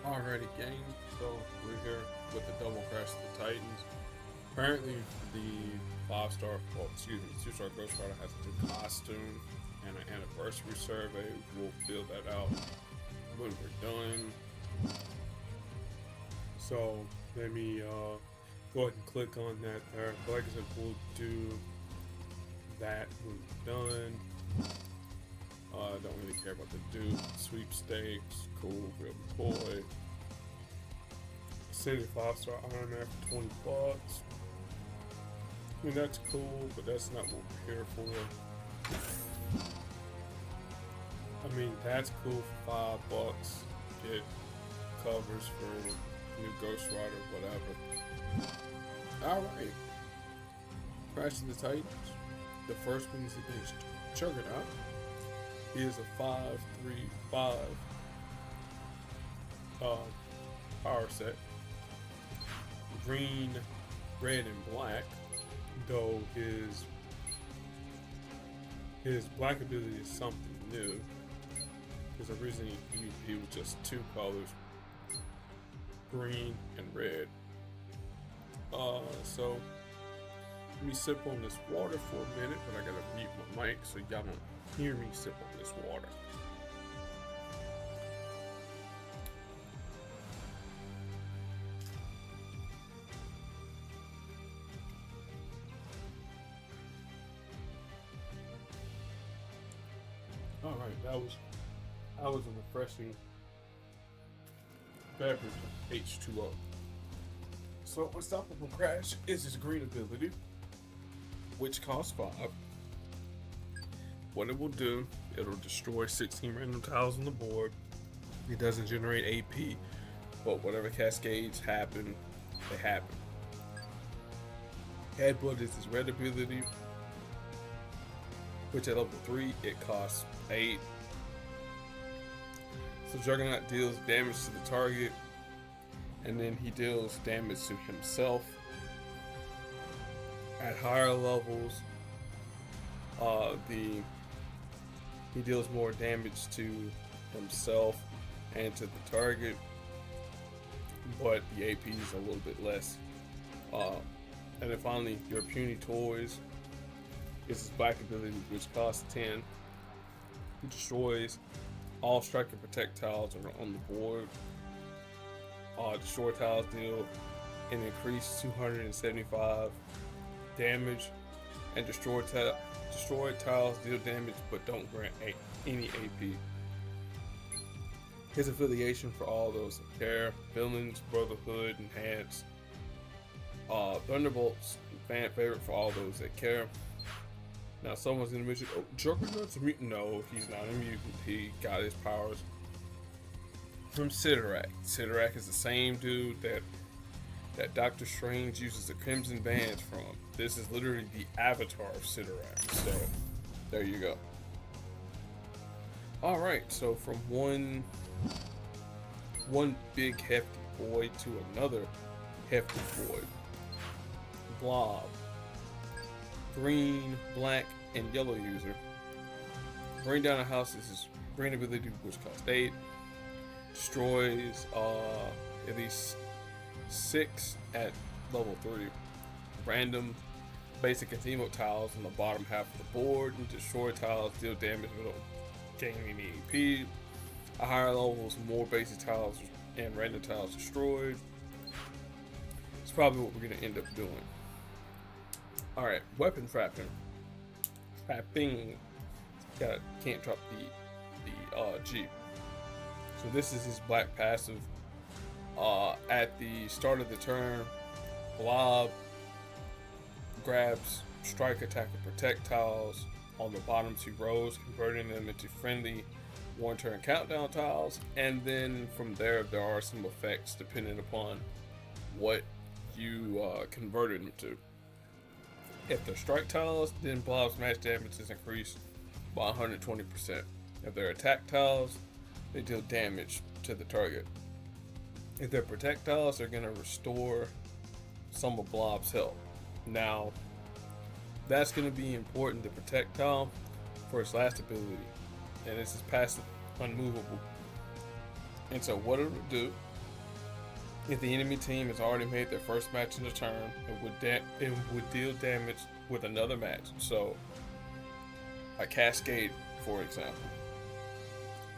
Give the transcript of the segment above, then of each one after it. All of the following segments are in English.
Alrighty, gang. So we're here with the double crash of the Titans. Apparently, the 2-star Ghost Rider has a new costume and an anniversary survey. We'll fill that out when we're done. So let me go ahead and click on that there. But like I said, we'll do that when we're done. Don't really care about the dude. Sweepstakes, cool, real boy. Send a 5-star Iron Man for $20. I mean, that's cool, but that's not what we're here for. I mean, that's cool for $5. Get covers for new Ghost Rider, whatever. Alright. Crash of the Titans. The first one is against Juggernaut. He is a 5/3/5 power set. Green, red, and black. Though his black ability is something new. Because originally he was just two colors, green and red. So let me sip on this water for a minute, but I gotta mute my mic so y'all don't hear me sip on this water. Alright, that was a refreshing beverage of H2O. So Unstoppable Crash is his green ability, which costs 5. What it will do, it'll destroy 16 random tiles on the board. It doesn't generate AP, but whatever cascades happen, they happen. Headbutt is his red ability, which at level 3, it costs 8. So Juggernaut deals damage to the target, and then he deals damage to himself. At higher levels, he deals more damage to himself and to the target, but the AP is a little bit less. And then finally, your puny toys is his black ability, which costs 10. He destroys all strike and protect tiles that are on the board. Destroy tiles deal an increased 275 damage, and destroy tiles deal damage but don't grant any AP. His affiliation for all those that care: Villains, Brotherhood, Enhanced. Thunderbolt's fan favorite for all those that care. Now someone's gonna mention, oh, Juggernaut's a mutant. No, he's not a mutant. He got his powers from Sidorak. Sidorak is the same dude that Doctor Strange uses the Crimson Bands from. This is literally the avatar of Sidorak. So there you go. Alright, so from one big hefty boy to another hefty boy. Blob. Green, black, and yellow user. Bring down a house is his green ability, which costs 8. Destroys at least 6 at level 3. Random basic and emote tiles on the bottom half of the board, and destroy tiles deal damage without gaining any AP. At higher levels, more basic tiles and random tiles destroyed. It's probably what we're gonna end up doing. Alright, weapon trapping. Can't drop the G. So this is his black passive. At the start of the turn, Blob grabs strike, attack, and protect tiles on the bottom 2 rows, converting them into friendly 1-turn countdown tiles, and then from there are some effects depending upon what you converted them to. If they're strike tiles, then Blob's match damage is increased by 120%. If they're attack tiles, they deal damage to the target. If they're protect tiles, they're going to restore some of Blob's health. Now, that's going to be important, the protect tile, for its last ability. And this is passive unmovable. And so what it'll do If the enemy team has already made their first match in the turn, it would deal damage with another match. So, a Cascade, for example.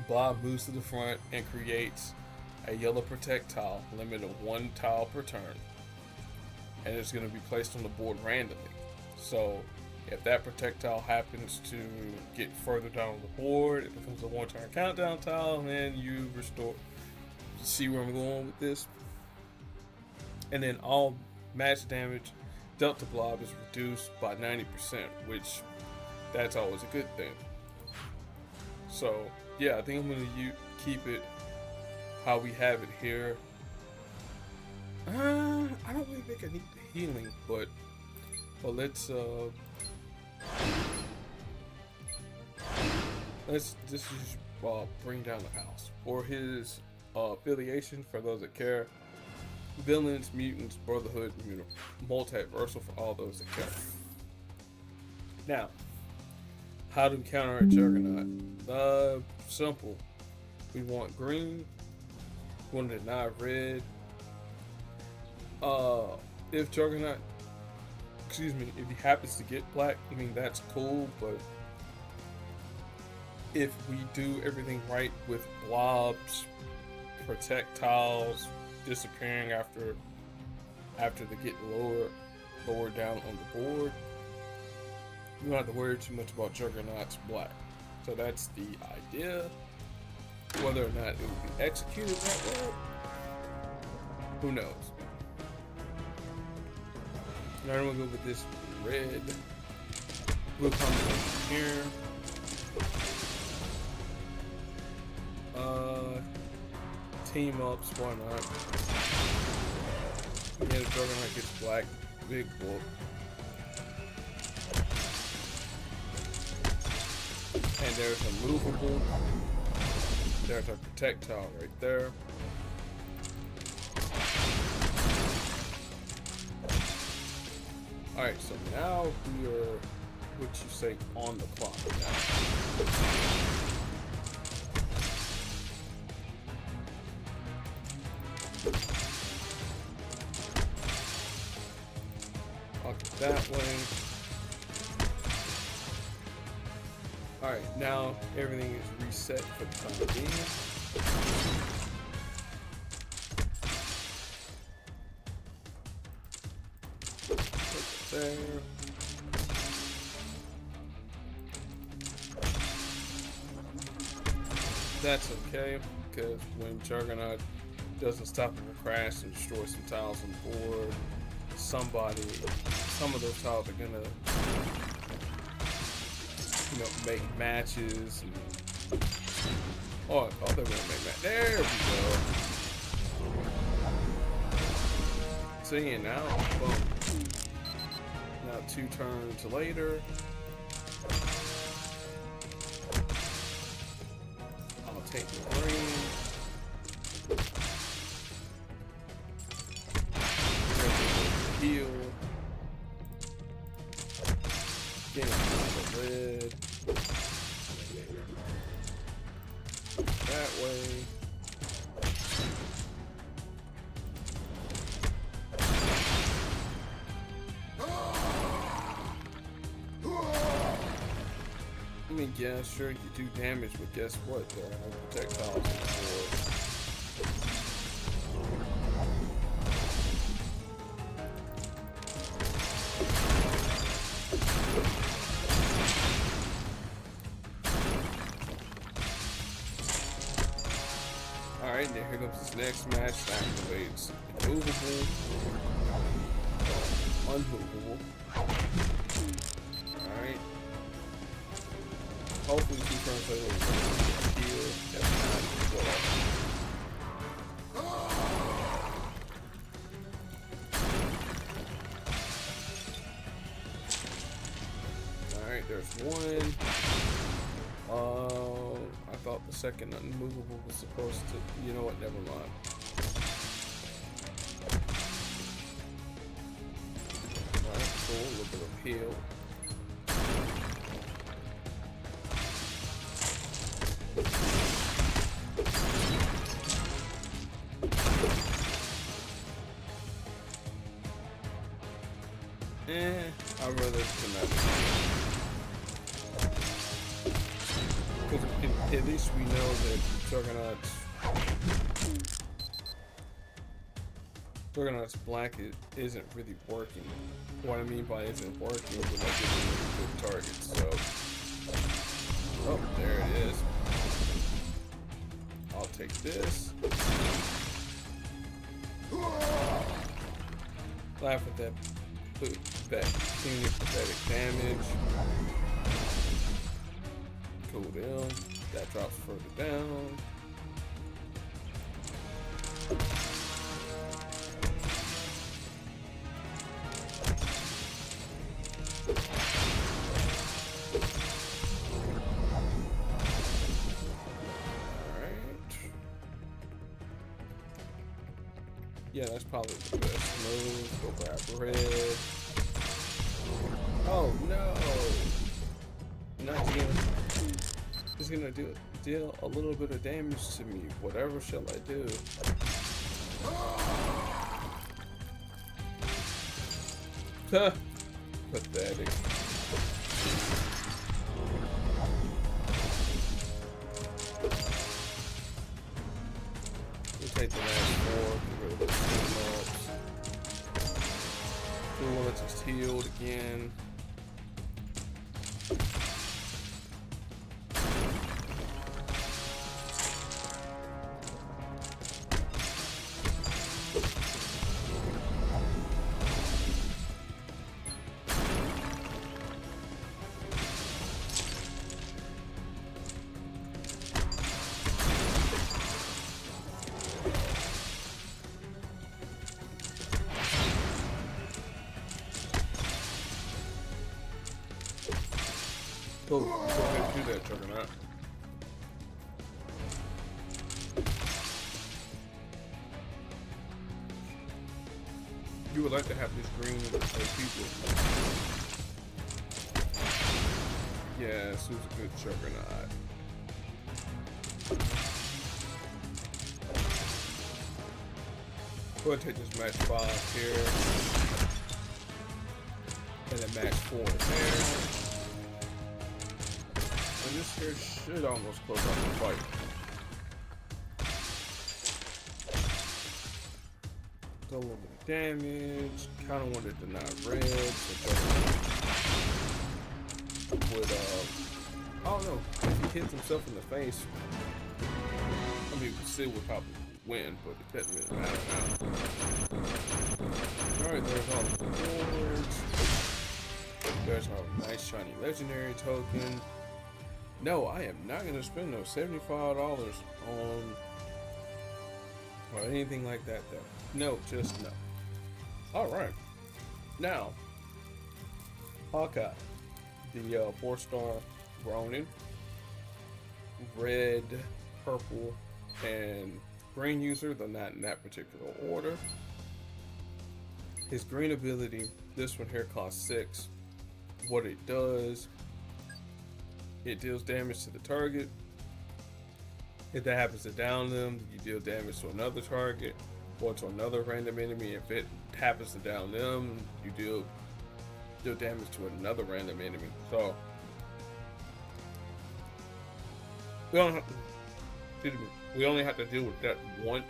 Blob moves to the front and creates a yellow protect tile, limit of 1 tile per turn. And it's going to be placed on the board randomly. So, if that projectile happens to get further down the board, it becomes a 1-turn countdown tile, and then you restore. See where I'm going with this? And then all match damage dealt to Blob is reduced by 90%, which that's always a good thing. So yeah, I think I'm gonna keep it how we have it here. I don't really think I need the healing, but let's just bring down the house. For his affiliation, for those that care, villains, mutants, brotherhood, multiversal for all those that care. Now, how to counter a Juggernaut? Simple. We want green. We want to deny red. If Juggernaut, if he happens to get black, I mean that's cool, but if we do everything right with Blob's projectiles disappearing after they get lower down on the board, you don't have to worry too much about Juggernaut's black. So that's the idea. Whether or not it will be executed that way, who knows? Now I'm gonna go with this red blue combination here. Team ups, why not? Yeah, the Juggernaut gets black, big whoop. And there's a movable. There's a projectile right there. Alright, so now we are, what you say, on the clock now. That way. Alright, now everything is reset for the time being. Put it there. That's okay, because when Juggernaut doesn't stop and crash and destroy some tiles on the board, some of those tiles are gonna, make matches. And, oh, I thought they were gonna make matches. There we go. See, and now, boom. Now 2 turns later, I'll take the green. Heal. Get the red. That way. I mean, yeah, sure, you do damage, but guess what? There are no projectiles on the board. Alright, now here comes this next match that activates movable, unmovable. Alright. Hopefully 2 turns later we'll heal. If not, alright, there's 1. I thought the second unmovable was supposed to, you know what, never mind. Alright, cool, a little bit of heal. I'd rather than that. Because at least we know that Juggernaut's blanket isn't really working. What I mean by isn't working is not giving good targets. So, oh, there it is. I'll take this. Laugh at that seemingly pathetic damage. Cool down. That drops further down. Yeah, that's probably the best move. Go grab red. Oh no! Not again. It's gonna deal a little bit of damage to me. Whatever shall I do? Huh. Pathetic. We'll take the last 4. Get rid of those cool ones. Just healed again. Go ahead and do that, Juggernaut. You would like to have this green people. Yes, who's a good Juggernaut? Go ahead and take this match 5 here. And then match 4 there. And this here should almost close out the fight. Do a little bit of damage. Kind of wanted to not red. So would I don't know. If he hits himself in the face, I mean, still would probably win, but it doesn't really matter now. Alright, there's all the rewards. There's our nice shiny legendary token. No, I am not going to spend those $75 on or anything like that though. No, just no. Alright. Now, Hawkeye, the 4-star Ronin, red, purple, and green user, though not in that particular order. His green ability, this one here costs 6. What it does, it deals damage to the target. If that happens to down them, you deal damage to another target or to another random enemy. If it happens to down them, you deal damage to another random enemy. So we only have to deal with that once.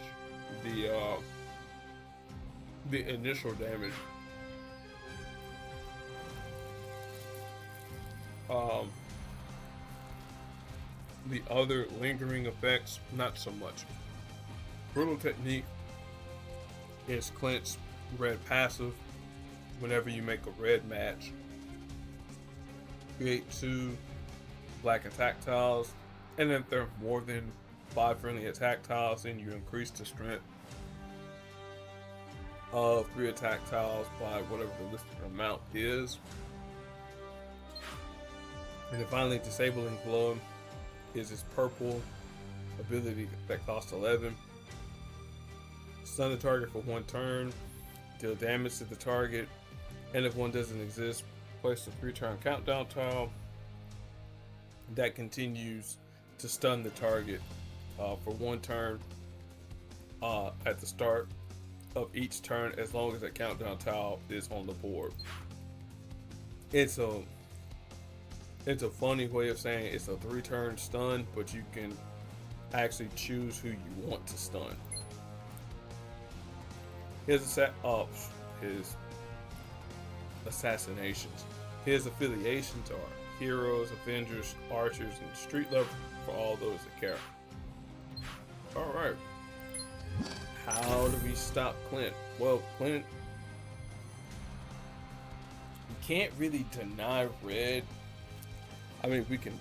The initial damage. The other lingering effects, not so much. Brutal Technique is Clint's red passive. Whenever you make a red match, create 2 black attack tiles, and then if there are more than 5 friendly attack tiles, then you increase the strength of 3 attack tiles by whatever the listed amount is. And then finally, Disabling Blob is his purple ability that costs 11. Stun the target for 1 turn, deal damage to the target, and if one doesn't exist, place a 3-turn countdown tile that continues to stun the target for 1 turn at the start of each turn, as long as that countdown tile is on the board. It's a it's a funny way of saying it's a 3-turn stun, but you can actually choose who you want to stun. His assassinations. His affiliations are heroes, avengers, archers, and street level for all those that care. Alright. How do we stop Clint? Well, Clint, you can't really deny red. I mean, we can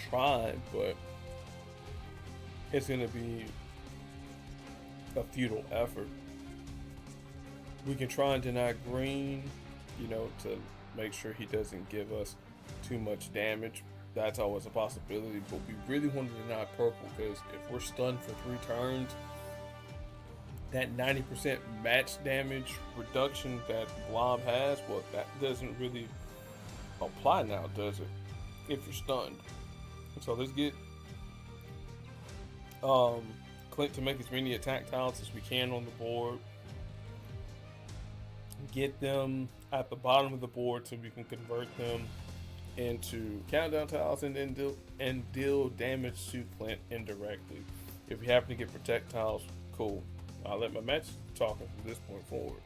try, but it's gonna be a futile effort. We can try and deny green, to make sure he doesn't give us too much damage. That's always a possibility, but we really want to deny purple because if we're stunned for 3 turns, that 90% match damage reduction that Blob has, well, that doesn't really apply now, does it? If you're stunned. So let's get Clint to make as many attack tiles as we can on the board. Get them at the bottom of the board so we can convert them into countdown tiles and then deal damage to Clint indirectly. If we happen to get protect tiles, cool. I'll let my match talk from this point forward.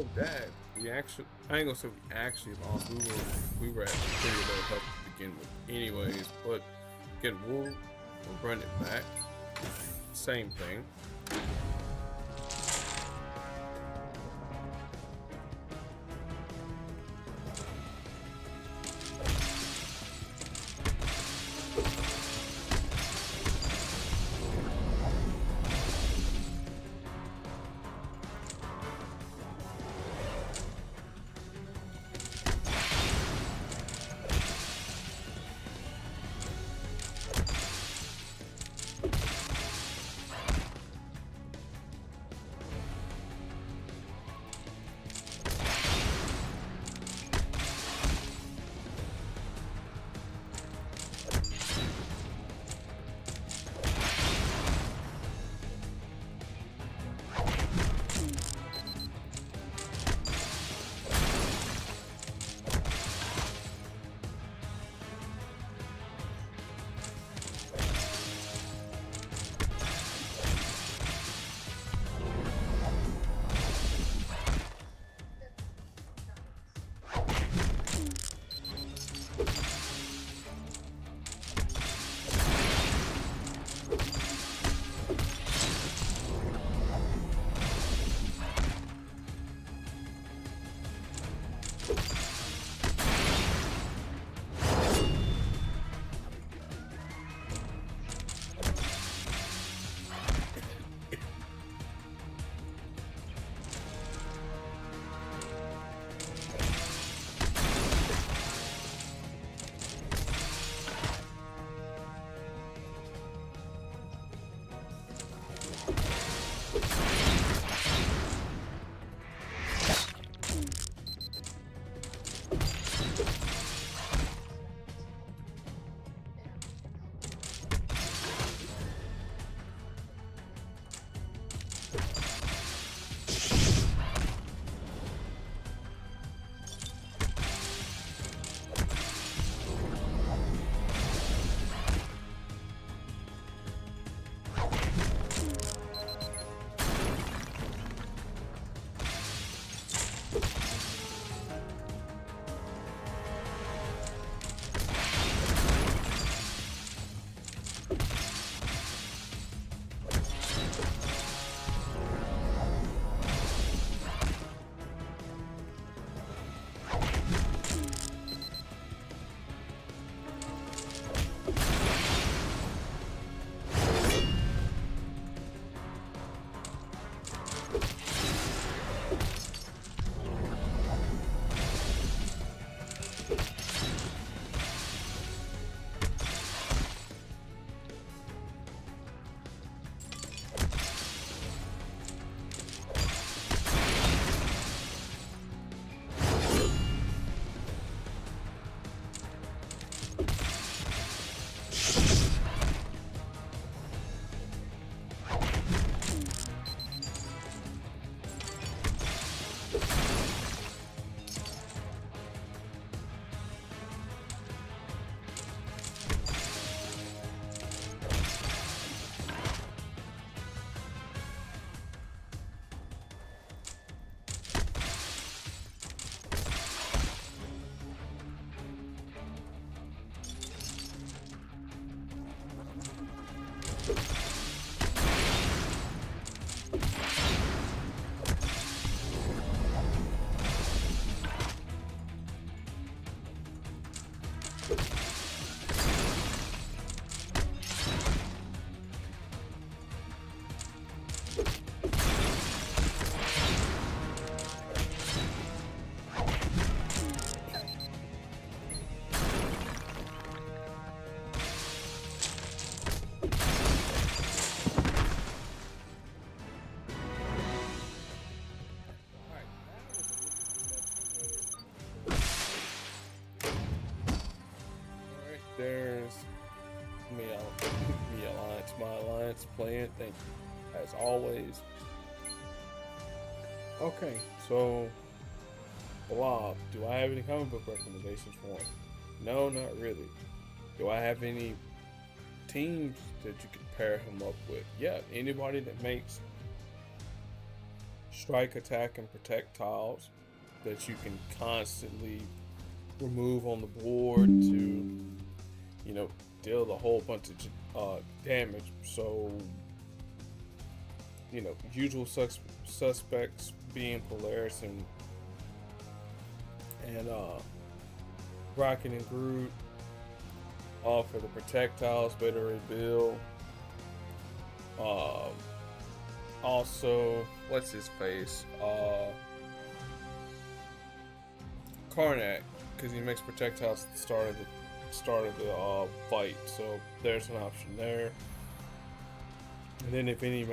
know that I ain't gonna say we actually lost. We were at pretty low health to begin with, anyways. But again, we'll run it back. Same thing. There's my alliance playing. Thank you, as always. Okay, so Blob, do I have any comic book recommendations for him? No, not really. Do I have any teams that you can pair him up with? Yeah, anybody that makes strike, attack, and protect tiles that you can constantly remove on the board to, deal a whole bunch of damage. So, usual suspects being Polaris and Rocket and Groot. For the projectiles, better reveal. Also, what's his face? Karnak, because he makes projectiles at the start of the fight. So there's an option there. And then if any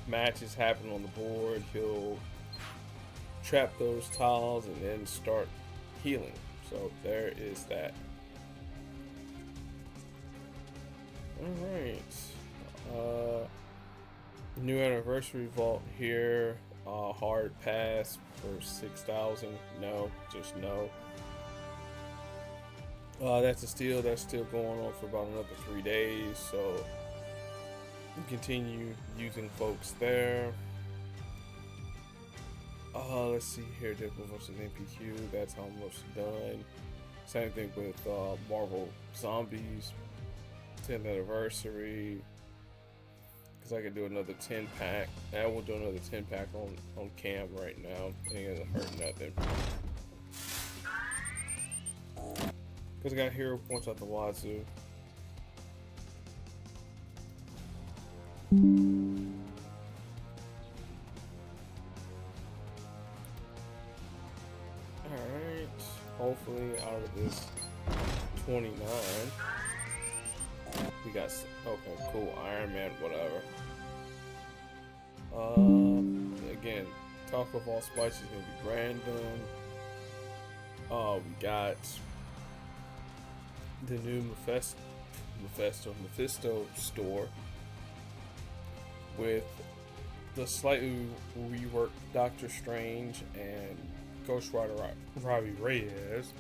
matches happen on the board, he'll trap those tiles and then start healing. So there is that. Alright. New anniversary vault here. Hard pass for 6,000. No, just no. That's a steal. That's still going on for about another 3 days. So we continue using folks there. Let's see here. Deadpool versus NPQ. That's almost done. Same thing with Marvel Zombies 10th anniversary. Because I could do another 10 pack. I will do another 10 pack on cam right now. It doesn't hurt nothing. Because I got hero points out the wazoo. Alright. Hopefully out of this 29. We got, okay, cool, Iron Man, whatever. Again, Talk of All Spices is gonna be random. We got the new Mephisto store with the slightly reworked Doctor Strange and Ghost Rider Robbie Reyes.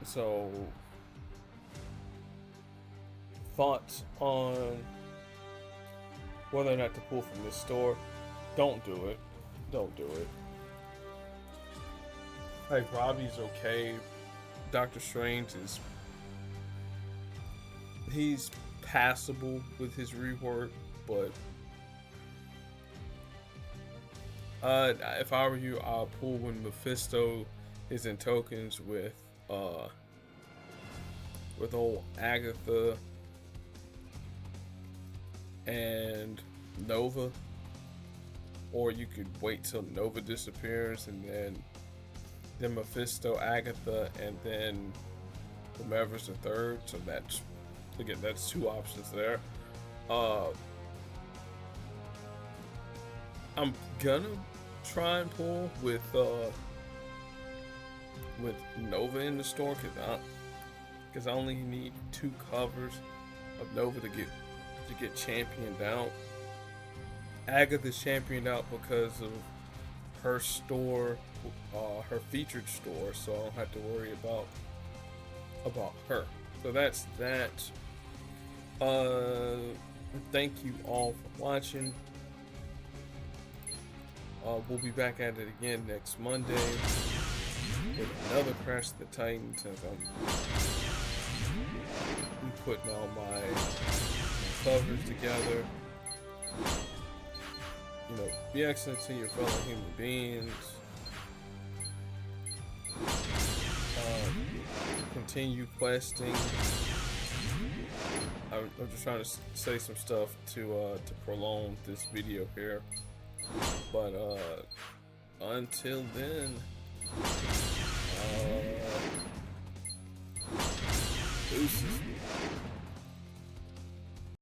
So, thoughts on whether or not to pull from this store? Don't do it. Don't do it. Like, Robbie's okay. Doctor Strange he's passable with his rework, but if I were you, I'll pull when Mephisto is in tokens with old Agatha and Nova, or you could wait till Nova disappears and then Mephisto, Agatha, and then whomever's the third. So that's, again, that's two options there. I'm gonna try and pull with Nova in the store because I only need 2 covers of Nova to get championed out. Agatha's championed out because of her store, her featured store, so I don't have to worry about her. So that's that. Thank you all for watching. We'll be back at it again next Monday with another Crash of the Titans, as I'm putting all my covers together. Be excellent to your fellow human beings. Continue questing. I'm just trying to say some stuff to prolong this video here. But until then, deuces.